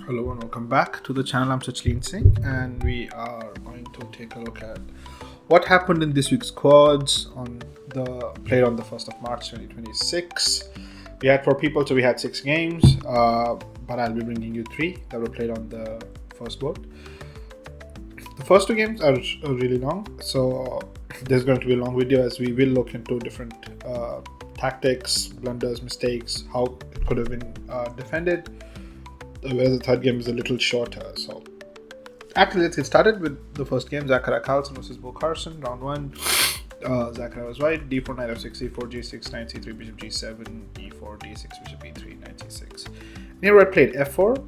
Hello and welcome back to the channel. I'm Sachleen Singh, and we are going to take a look at what happened in this week's quads on the played on the 1st of March 2026. We had 4 people, so we had 6 games, but I'll be bringing you 3 that were played on the first board. The first 2 games are really long, so there's going to be a long video as we will look into different tactics, blunders, mistakes, how it could have been defended. Whereas the third game is a little shorter. So actually, let's get started with the first game. Zachariah Carlson versus Bo Carson, round 1. Zachariah was white. D4, knight f6, c4, g6, knight c3, bishop g7, e4, d6, bishop e3, knight c6. Here white played f4,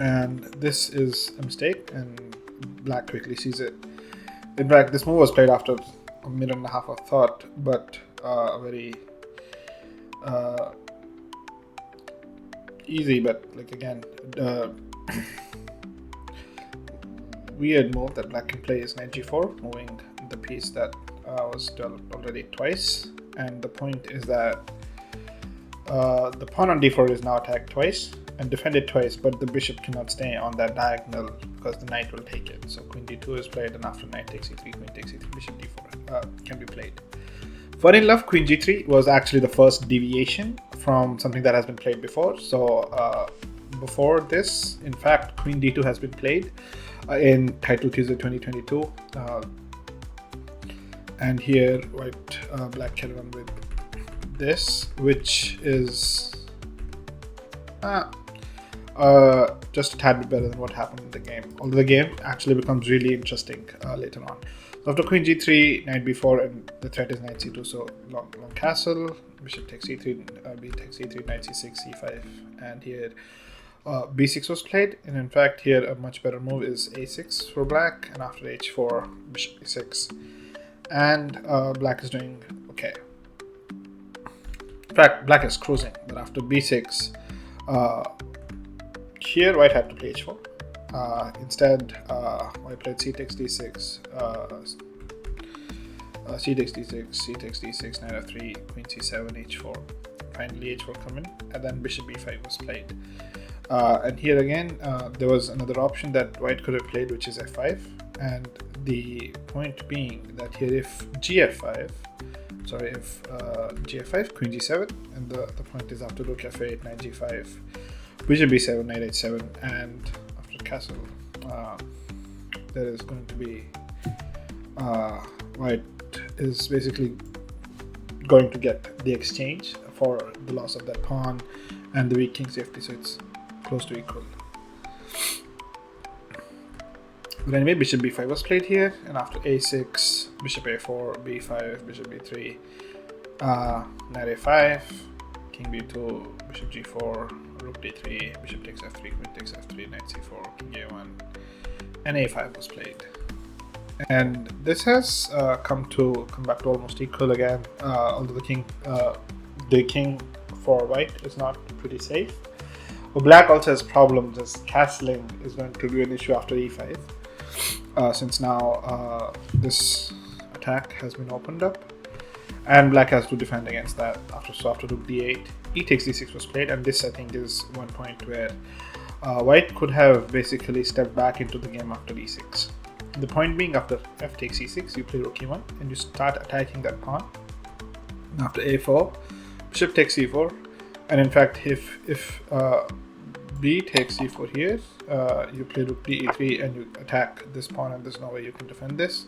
and this is a mistake, and black quickly sees it. In fact, this move was played after a minute and a half of thought, but a very easy, but weird move that black can play is knight g4, moving the piece that was developed already twice. And the point is that the pawn on d4 is now attacked twice and defended twice, but the bishop cannot stay on that diagonal because the knight will take it. So queen d2 is played, and after knight takes e3, queen takes e3, bishop d4 can be played. Fun enough, queen g3 was actually the first deviation from something that has been played before. So before this, in fact, queen d2 has been played in Title Tuesday 2022. And here, black carried on with this, which is just a tad bit better than what happened in the game. Although the game actually becomes really interesting later on. So after queen g3, knight b4, and the threat is knight c2, so long castle, bishop takes e3, b takes e3, knight c6, c5, and here b6 was played. And in fact, here a much better move is a6 for black, and after h4, bishop e6, and black is doing okay. In fact, black is cruising, but after b6, here white had to play h4. Instead, white played c takes d6, c takes d6, c takes d6, knight f3, queen c7, h4. Finally, h4 come in, and then bishop b5 was played. And here again, there was another option that white could have played, which is f5. And the point being that here, if gf5, queen g7, and the point is after rook f8, knight g5, bishop b7, knight h7, and after castle, there is going to be white is basically going to get the exchange for the loss of that pawn and the weak king safety, so it's close to equal. But anyway, bishop b5 was played here, and after a6, bishop a4, b5, bishop b3, knight a5, king b2, bishop g4, rook d3, bishop takes f3, queen takes f3, knight c4, king a1, and a5 was played. And this has come back to almost equal again, although the king for white is not pretty safe. But black also has problems, as castling is going to be an issue after e5, since now this attack has been opened up, and black has to defend against that. After rook d8, e takes d6 was played, and this I think is one point where white could have basically stepped back into the game after e6. The point being, after f takes e6, you play rook e1 and you start attacking that pawn. And after a4, bishop takes e4, and in fact, if b takes e4 here, you play rook d e3 and you attack this pawn, and there's no way you can defend this.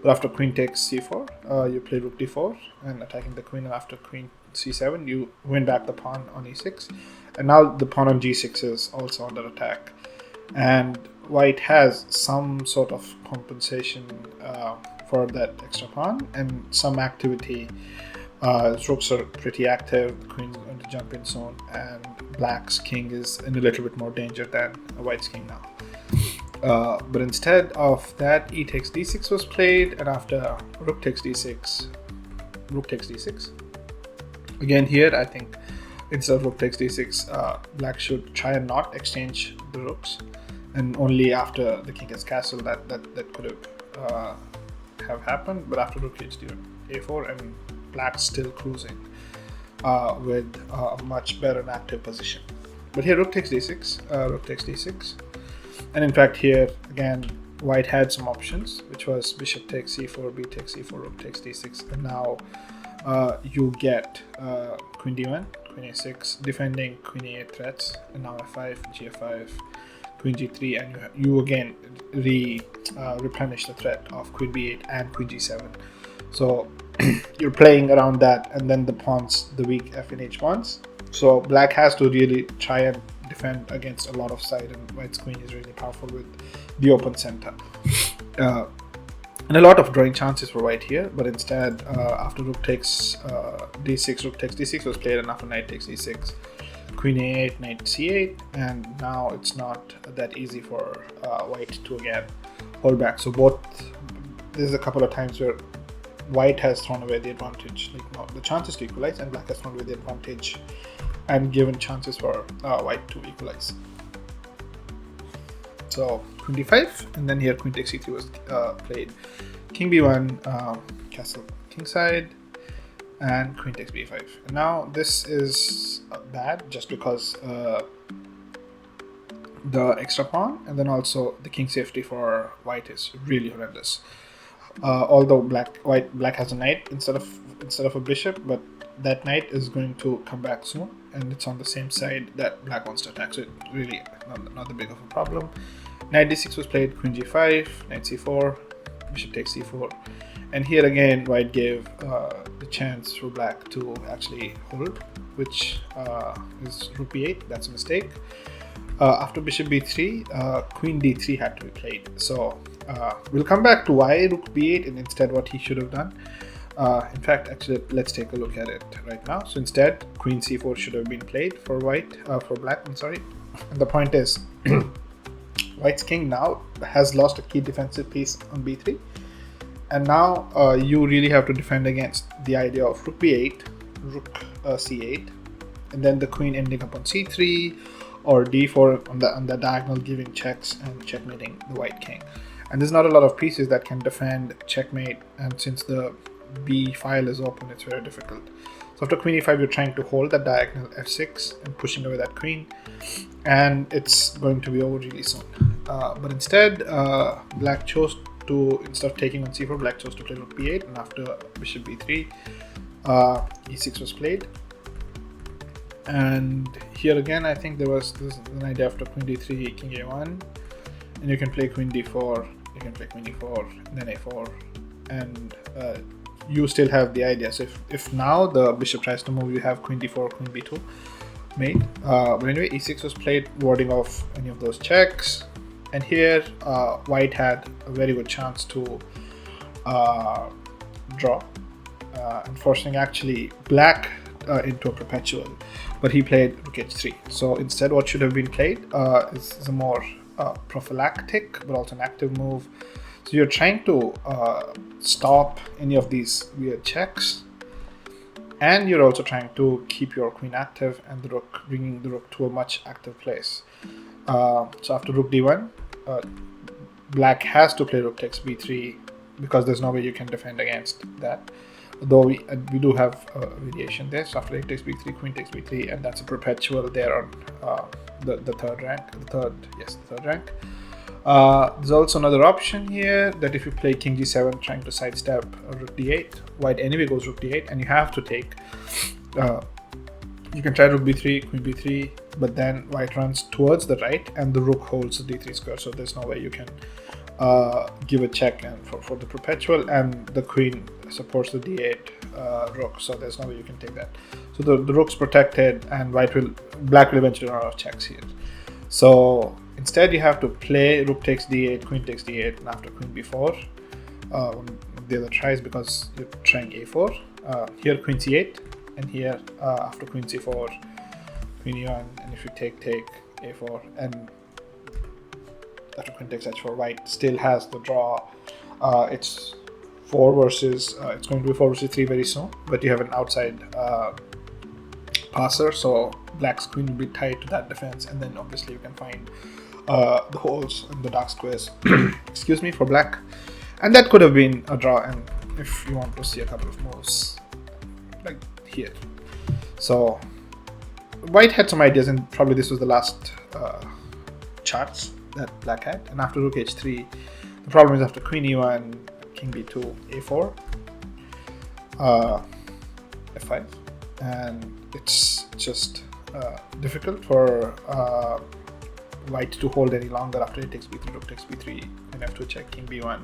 But after queen takes c4, you play rook d4 and attacking the queen, and after queen c7, you win back the pawn on e6, and now the pawn on g6 is also under attack, and white has some sort of compensation for that extra pawn and some activity. Rooks are pretty active, the queen's going to jump in soon, and black's king is in a little bit more danger than white's king now. But instead of that, e takes d6 was played, and after rook takes d6, rook takes d6. Again here, I think instead of rook takes d6, black should try and not exchange the rooks, and only after the king gets castle that could have happened. But after rook hits a4, and black's still cruising with a much better and active position. But here rook takes d6, rook takes d6, and in fact here again white had some options, which was bishop takes c4, b takes c4, rook takes d6, and now you get queen d1, queen a6, defending queen a8 threats, and now f5, gf5, queen g3, and you again replenish the threat of queen b8 and queen g7. So you're playing around that, and then the pawns, the weak f and h pawns. So black has to really try and defend against a lot of side, and white's queen is really powerful with the open center. And a lot of drawing chances for white here, but instead after rook takes d6, rook takes d6 was played, and after knight takes e6, queen a8, knight c8, and now it's not that easy for white to again hold back. So there's a couple of times where white has thrown away the advantage, the chances to equalize, and black has thrown away the advantage and given chances for white to equalize. So queen d5, and then here queen takes c3 was played, king b1, castle kingside, and queen takes b5. And now this is bad just because the extra pawn, and then also the king safety for white is really horrendous. Although black has a knight instead of a bishop, but that knight is going to come back soon, and it's on the same side that black wants to attack, so it's really not that big of a problem. Knight d6 was played, queen g5, knight c4, bishop takes c4, and here again white gave the chance for black to actually hold, which is rook b8. That's a mistake. After bishop b3, queen d3 had to be played. So we'll come back to why rook b8 and instead what he should have done. In fact, actually, let's take a look at it right now. So instead, queen c4 should have been played for black. I'm sorry. And the point is, white's king now has lost a key defensive piece on b3, and now you really have to defend against the idea of rook b8, rook c8, and then the queen ending up on c3 or d4 on the diagonal, giving checks and checkmating the white king. And there's not a lot of pieces that can defend checkmate, and since the b file is open, it's very difficult. So after queen e5, you're trying to hold that diagonal f6 and pushing away that queen, and it's going to be over really soon. But instead, black chose to, instead of taking on c4, black chose to play rook b8, and after bishop b3, e6 was played. And here again, I think there's an idea after queen d3, king a1, and you can play queen d4, you can play queen e4, and then a4, and you still have the idea. So if now the bishop tries to move, you have queen d4, queen b2 made. But anyway, e6 was played, warding off any of those checks. And here, white had a very good chance to draw, and forcing actually black into a perpetual, but he played rook h3. So instead, what should have been played is a more prophylactic but also an active move. So you're trying to stop any of these weird checks, and you're also trying to keep your queen active and the rook, bringing the rook to a much active place. So after rook d1, black has to play rook takes b3 because there's no way you can defend against that. Though we do have a variation there. So after a takes b3, queen takes b3, and that's a perpetual there on the third rank. The third rank. There's also another option here that if you play king g7 trying to sidestep rook d8, white anyway goes rook d8, and you have to take. You can try rook b3, queen b3, but then white runs towards the right, and the rook holds the d3 square. So there's no way you can give a check and for the perpetual, and the queen supports the d8 rook, so there's no way you can take that. So the rook's protected, and black will eventually run out of checks here. So instead you have to play rook takes d8, queen takes d8, and after queen b4 one of the other tries, because you're trying a4. Here queen c8, and here after queen c4, queen e1, and if you take a4, and after queen takes h4, white still has the draw. It's 4 versus it's going to be 4 versus 3 very soon, but you have an outside passer, so black's queen will be tied to that defense, and then obviously you can find the holes in the dark squares excuse me, for black, and that could have been a draw. And if you want to see a couple of moves like here, so white had some ideas, and probably this was the last charts that black had. And after rook h3, the problem is after queen e1, king b2, a4, f5, and it's just difficult for white to hold any longer. After it takes b3, rook takes b3, and f2 check, king b1.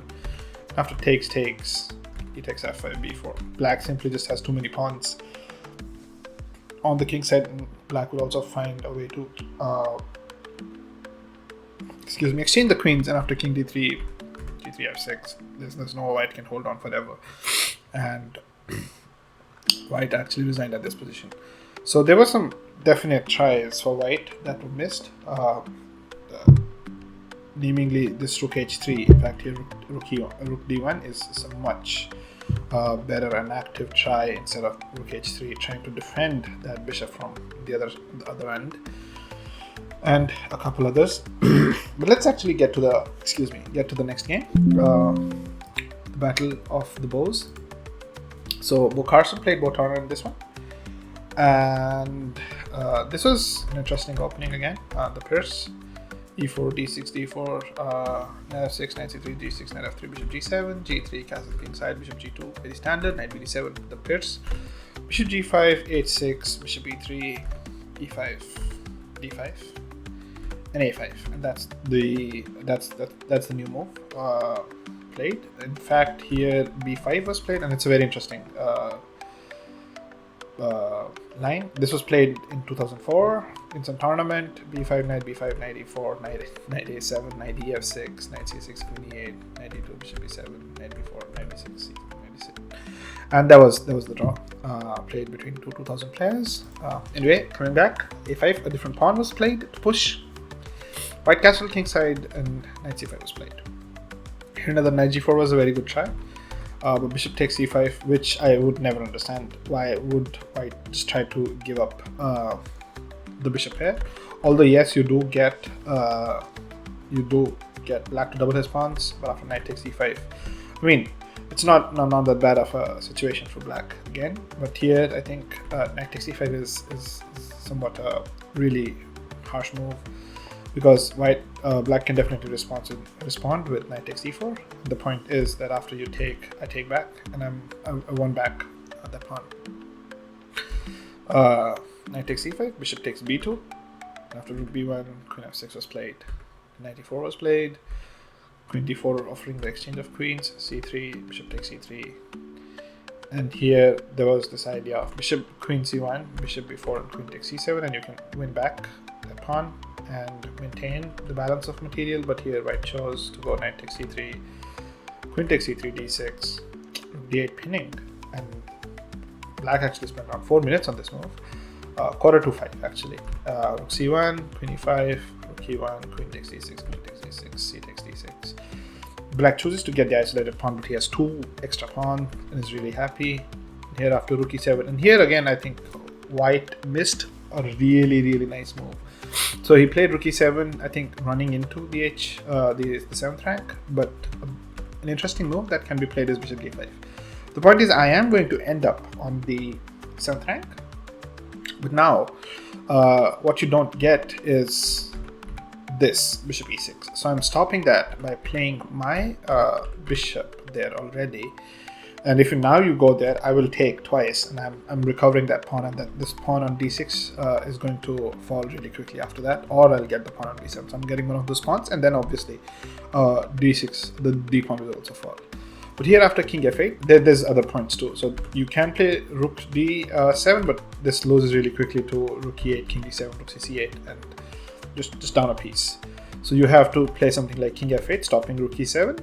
After takes, he takes f5, b4. Black simply just has too many pawns on the king side, and black will also find a way to exchange the queens. And after king d3, g3 f6, there's no white can hold on forever, and white actually resigned at this position. So there were some definite tries for white that were missed, namely this rook h3. In fact, here rook d1 is a much better and active try instead of rook h3 trying to defend that bishop from the other end, and a couple others. But let's actually get to the next game, the Battle of the Bows. So Bo Carson played Bo Turner in this one, and this was an interesting opening again. The Pierce, e4, d6, d4, knight f6, knight c3, g6, knight f3, bishop g7, g3, castle kingside, bishop g2, very standard, knight bd7, the Pierce, bishop g5, h6, bishop e3, e5, d5, and a5, and that's the new move played. In fact, here b5 was played, and it's a very interesting line. This was played in 2004 in some tournament. b5, knight b5, knight e4, knight a7, knight ef6, knight c6, queen e8, knight e2, bishop b7, knight b4, knight b6, c3, knight b6, and that was the draw. Played between 2000 players. Anyway, coming back, a5, a different pawn was played to push. White castle kingside, and knight c5 was played. Here another knight g4 was a very good try, but bishop takes e5, which I would never understand. Why would white just try to give up the bishop here? Although yes, you do get black to double his pawns, but after knight takes e5, I mean, it's not that bad of a situation for black again. But here I think knight takes e5 is somewhat a really harsh move, because black can definitely respond with knight takes e4. The point is that after you take, I take back, and I won back that pawn. Knight takes e5, bishop takes b2. After rook b1, queen f6 was played. Knight e4 was played. Queen d4 offering the exchange of queens. c3, bishop takes e3. And here there was this idea of bishop queen c1, bishop b4, and queen takes c7, and you can win back that pawn and maintain the balance of material. But here white chose to go knight takes c3, queen takes c3, d6, d8 pinning, and black actually spent around 4 minutes on this move. Quarter to 5 actually. Rook c1, queen e5, rook e1, queen takes d6, queen takes d6, c takes d6. Black chooses to get the isolated pawn, but he has 2 extra pawns and is really happy. And here after rook e7, and here again I think white missed a really nice move. So he played rook e7, I think running into the 7th rank, but an interesting move that can be played is bishop d5. The point is I am going to end up on the 7th rank, but now what you don't get is this bishop e6. So I'm stopping that by playing my bishop there already. And if now you go there, I will take twice, and I'm recovering that pawn, and that this pawn on d6 is going to fall really quickly after that, or I'll get the pawn on d7. So I'm getting one of those pawns, and then obviously d6, the d pawn will also fall. But here after king f8, there's other points too. So you can play rook d7, but this loses really quickly to rook e8, king d7, rook c8, and just down a piece. So you have to play something like king f8, stopping rook e7.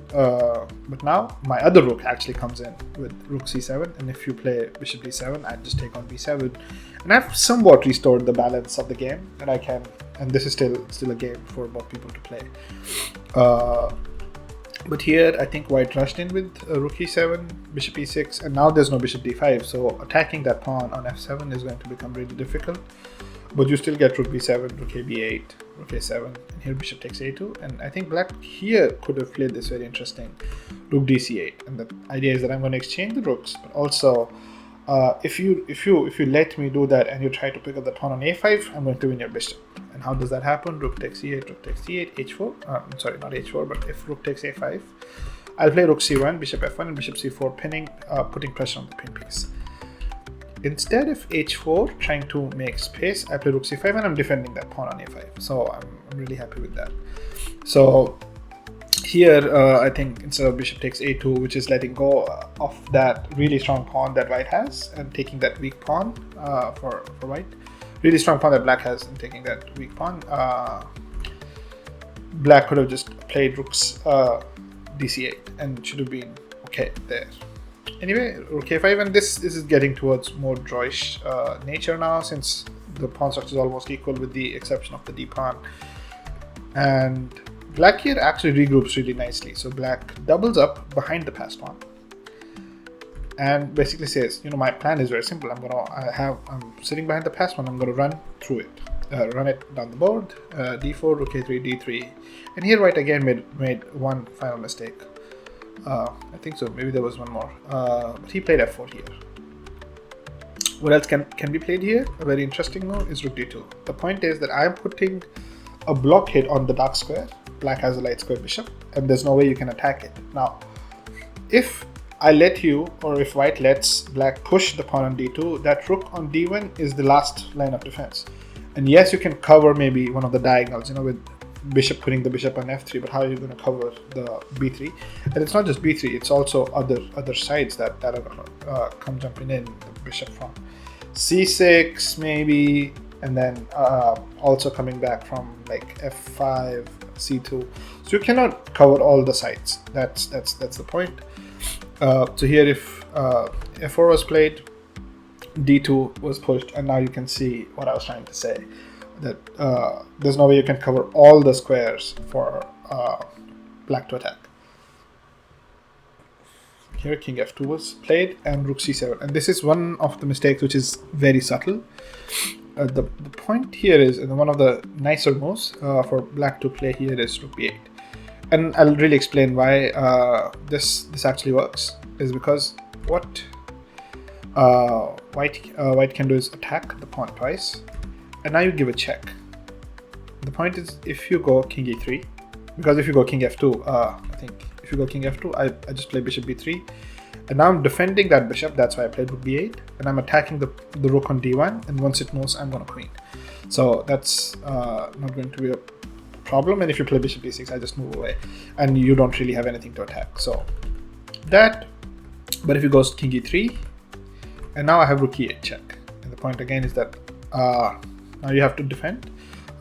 But now my other rook actually comes in with rook c7, and if you play bishop d7, I just take on b7, and I've somewhat restored the balance of the game that I can. And this is still a game for both people to play. But here I think white rushed in with rook e7, bishop e6, and now there's no bishop d5. So attacking that pawn on f7 is going to become really difficult. But you still get rook b7, rook ab8, rook a7, and here bishop takes a2. And I think black here could have played this very interesting rook dc8. And the idea is that I'm going to exchange the rooks, but also If you let me do that and you try to pick up the pawn on a5, I'm going to win your bishop. And how does that happen? Rook takes e8, rook takes c8, h4. Sorry, not h4, but if rook takes a5, I'll play rook c1, bishop f1, and bishop c4, pinning, putting pressure on the pin piece. Instead of h4, trying to make space, I play rook c5, and I'm defending that pawn on a5. So I'm really happy with that. So here, I think instead of bishop takes a2, which is letting go of that really strong pawn that white has, and taking that weak pawn for white. Really strong pawn that black has, and taking that weak pawn. Black could have just played rooks dc8 and should have been okay there. Anyway, rook a5, and this is getting towards more drawish nature now, since the pawn structure is almost equal with the exception of the d pawn. And black here actually regroups really nicely. So black doubles up behind the passed pawn and basically says, you know, my plan is very simple. I'm sitting behind the passed pawn. I'm going to run through it, run it down the board. D4, rook a3, d3, and here white again made one final mistake. I think so. Maybe there was one more. But he played f4 here. What else can be played here? A very interesting move is rook d2. The point is that I'm putting a blockade on the dark square. Black has a light square bishop, and there's no way you can attack it. Now, if I let you, or if white lets black push the pawn on d2, that rook on d1 is the last line of defense. And yes, you can cover maybe one of the diagonals, you know, with bishop putting the bishop on f3, but how are you going to cover the b3? And it's not just b3, it's also other sides that are going to come jumping in, the bishop from c6 maybe, and then also coming back from like f5, c2. So you cannot cover all the sides. That's the point. So here, if f4 was played, d2 was pushed, and now you can see what I was trying to say, that there's no way you can cover all the squares for black to attack. Here king f2 was played and rook c7, and this is one of the mistakes which is very subtle. The point here is, and one of the nicer moves for black to play here is rook b8, and I'll really explain why this actually works. Is because what white can do is attack the pawn twice, and now you give a check. The point is, if you go king e3, because if you go king f2, I think if you go king f2, I just play bishop b3, and now I'm defending that bishop. That's why I played rook b8, and I'm attacking the rook on d1, and once it moves, I'm going to queen. So that's not going to be a problem. And if you play bishop b6, I just move away, and you don't really have anything to attack. So that. But if you go king e3, and now I have rook e8 check, and the point again is that now you have to defend,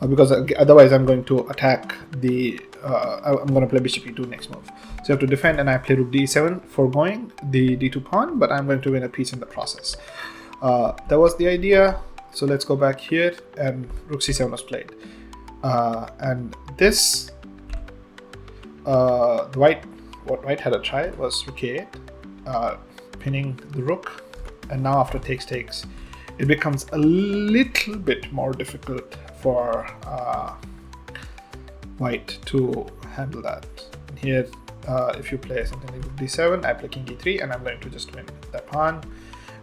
because otherwise I'm going to attack the I'm going to play bishop e2 next move. So you have to defend, and I play rook d7, foregoing the d2 pawn, but I'm going to win a piece in the process. That was the idea. So let's go back here, and rook c7 was played, and this what white had a try was rook a8, pinning the rook, and now after takes, it becomes a little bit more difficult for white to handle that. And here, if you play something like d7, I play king e3, and I'm going to just win that pawn.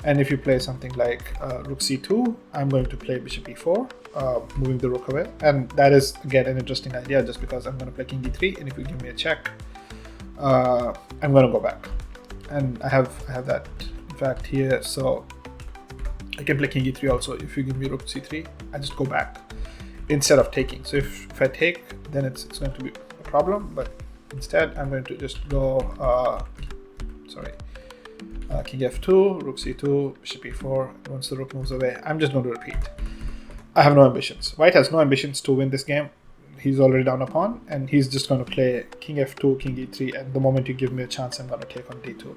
And if you play something like rook c2, I'm going to play bishop e4, moving the rook away. And that is again an interesting idea, just because I'm going to play king e3, and if you give me a check, I'm going to go back. And I have that in fact here, so I can play king e3 also. If you give me rook c3, I just go back instead of taking. So if I take, then it's going to be a problem, but instead I'm going to just go king f2, rook c2, bishop e4. Once the rook moves away, I'm just going to repeat. I have no ambitions. White has no ambitions to win this game. He's already down a pawn, and he's just going to play king f2, king e3, and the moment you give me a chance, I'm going to take on d2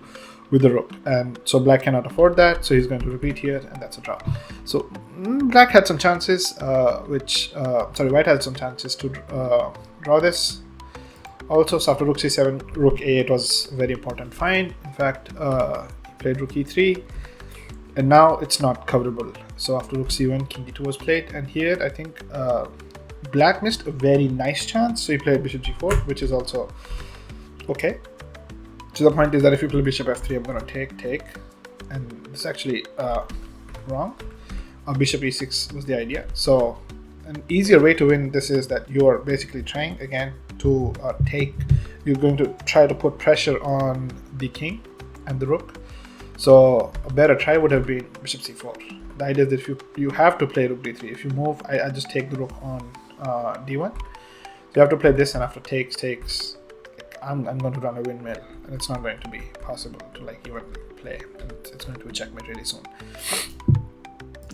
with the rook. And so black cannot afford that, so he's going to repeat here, and that's a draw. So black had some chances, white had some chances to draw this. Also, so after rook c7, rook a8 was a very important find. In fact, he played rook e3, and now it's not coverable. So after rook c1, king d2 was played, and here I think black missed a very nice chance, so he played bishop g4, which is also okay. So the point is that if you play bishop f3, I'm going to take, and it's actually wrong. Bishop e6 was the idea. So an easier way to win this is that you are basically trying again to you're going to try to put pressure on the king and the rook. So a better try would have been bishop c4. The idea is that if you have to play rook d3. If you move, I just take the rook on d1. So you have to play this, and after takes, I'm going to run a windmill, and it's not going to be possible to like even play, and it's going to be checkmate really soon.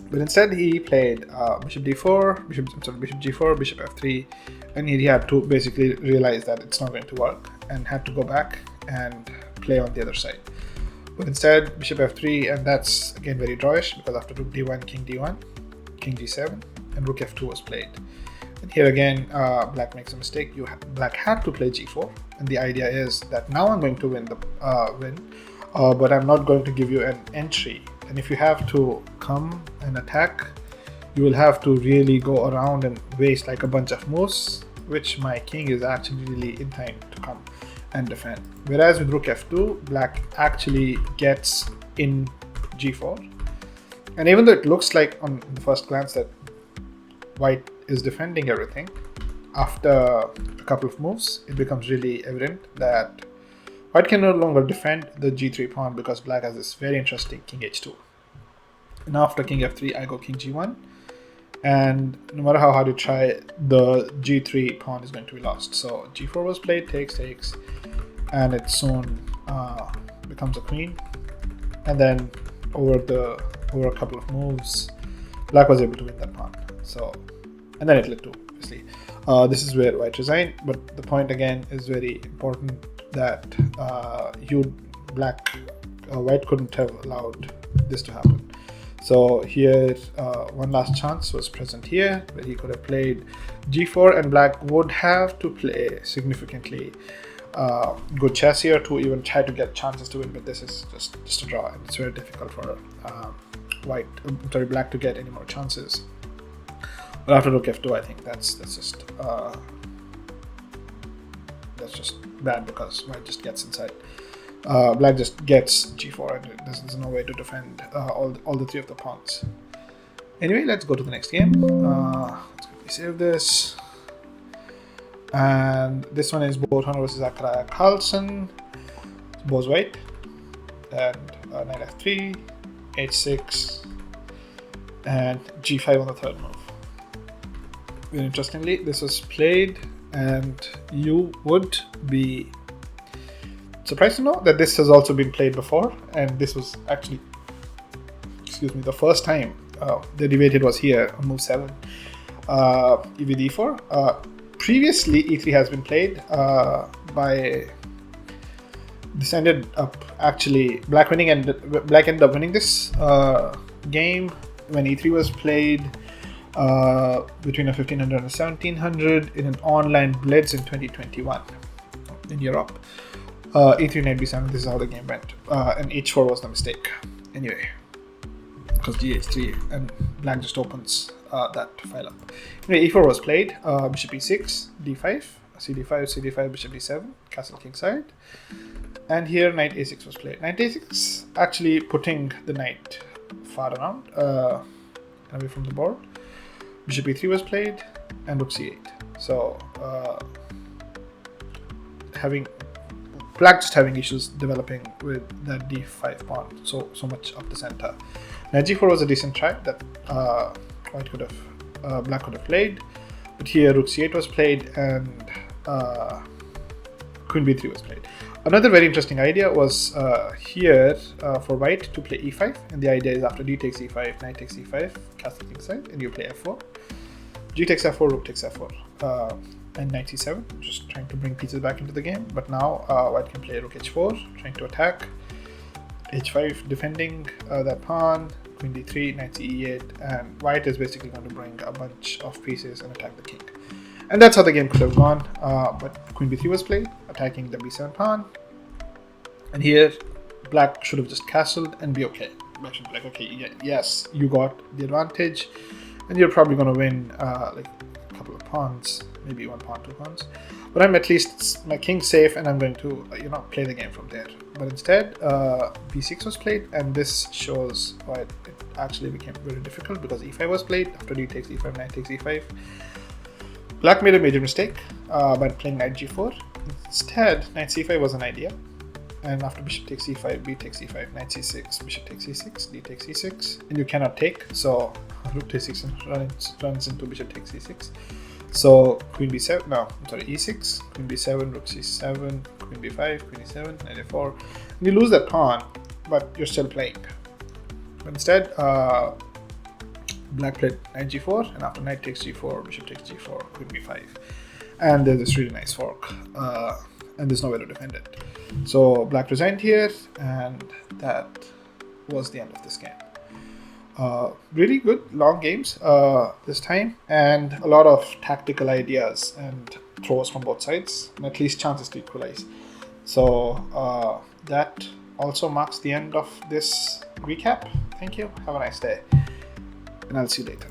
But instead he played bishop d4, bishop g4, bishop f3, and he had to basically realize that it's not going to work and had to go back and play on the other side. But instead bishop f3, and that's again very drawish because after rook d1, king g7, and rook f2 was played. And here again black makes a mistake. Black had to play g4, and the idea is that now I'm going to win the but I'm not going to give you an entry. And if you have to come and attack, you will have to really go around and waste like a bunch of moves, which my king is actually really in time to come and defend. Whereas with rook f2, black actually gets in g4. And even though it looks like on the first glance that white is defending everything, after a couple of moves, it becomes really evident that white can no longer defend the g3 pawn because black has this very interesting king h2. And after king f3, I go king g1. And no matter how hard you try, the g3 pawn is going to be lost. So g4 was played, takes, and it soon becomes a queen. And then over a couple of moves, black was able to win that pawn. So, and then it led to, obviously, this is where white resigned. But the point again is very important, that white couldn't have allowed this to happen. So here one last chance was present here, where he could have played g4, and black would have to play significantly good chess here to even try to get chances to win. But this is just a draw, and it's very difficult for black to get any more chances. But after rook f2, I think that's just bad, because white just gets inside. Black just gets g4, and there's no way to defend all the three of the pawns. Anyway, let's go to the next game. Let's quickly save this. And this one is Bo Turner versus Zachariah Carlson. Bo's white. And knight f3, h6, and g5 on the third move. Very interestingly, this was played, and you would be surprised to know that this has also been played before, and this was actually, the first time they debated was here on move 7, e with e4. Previously, e3 has been played by. This ended up actually black ended up winning this game when e3 was played between a 1500 and a 1700 in an online blitz in 2021 in Europe. E3 knight b7, this is how the game went, and h4 was the mistake anyway, because gh3, and black just opens that file up. Anyway, e4 was played, bishop e6, d5, cd5, bishop d7, castle kingside, and here knight a6 was played. Knight a6 actually putting the knight far around, away from the board. Bishop e3 was played, and rook c8. So black just having issues developing with that d5 pawn so much up the center. Knight g4 was a decent try that black could have played, but here rook c8 was played, and queen b3 was played. Another very interesting idea was here for white to play e5, and the idea is after d takes e5, knight takes e5, castle kingside, and you play f4. G takes f4, rook takes f4, and knight c7, just trying to bring pieces back into the game. But now white can play rook h4, trying to attack, h5 defending that pawn, queen d3, knight e8, and white is basically going to bring a bunch of pieces and attack the king. And that's how the game could have gone, but queen b3 was played, attacking the b7 pawn, and here black should have just castled and be okay. Black should be like, okay, yes, you got the advantage, and you're probably going to win like a couple of pawns maybe 1 pawn, 2 pawns. But I'm at least my king's safe, and I'm going to play the game from there. But instead, b6 was played, and this shows why it actually became very difficult, because e5 was played. After d takes e5, knight takes e5. Black made a major mistake by playing knight g4. Instead, knight c5 was an idea. And after bishop takes e5, b takes e5, knight c6, bishop takes e6, d takes e6, and you cannot take, so rook takes e6 runs into bishop takes e6. So queen b7, no, I'm sorry, e6, queen b7, rook c7, queen b5, queen e7, knight a4. And you lose that pawn, but you're still playing. But instead, black played knight g4, and after knight takes g4, bishop takes g4, queen b5. And there's this really nice fork, and there's no way to defend it. So black resigned here, and that was the end of this game. Really good long games this time, and a lot of tactical ideas and throws from both sides, and at least chances to equalize. So that also marks the end of this recap. Thank you, have a nice day, and I'll see you later.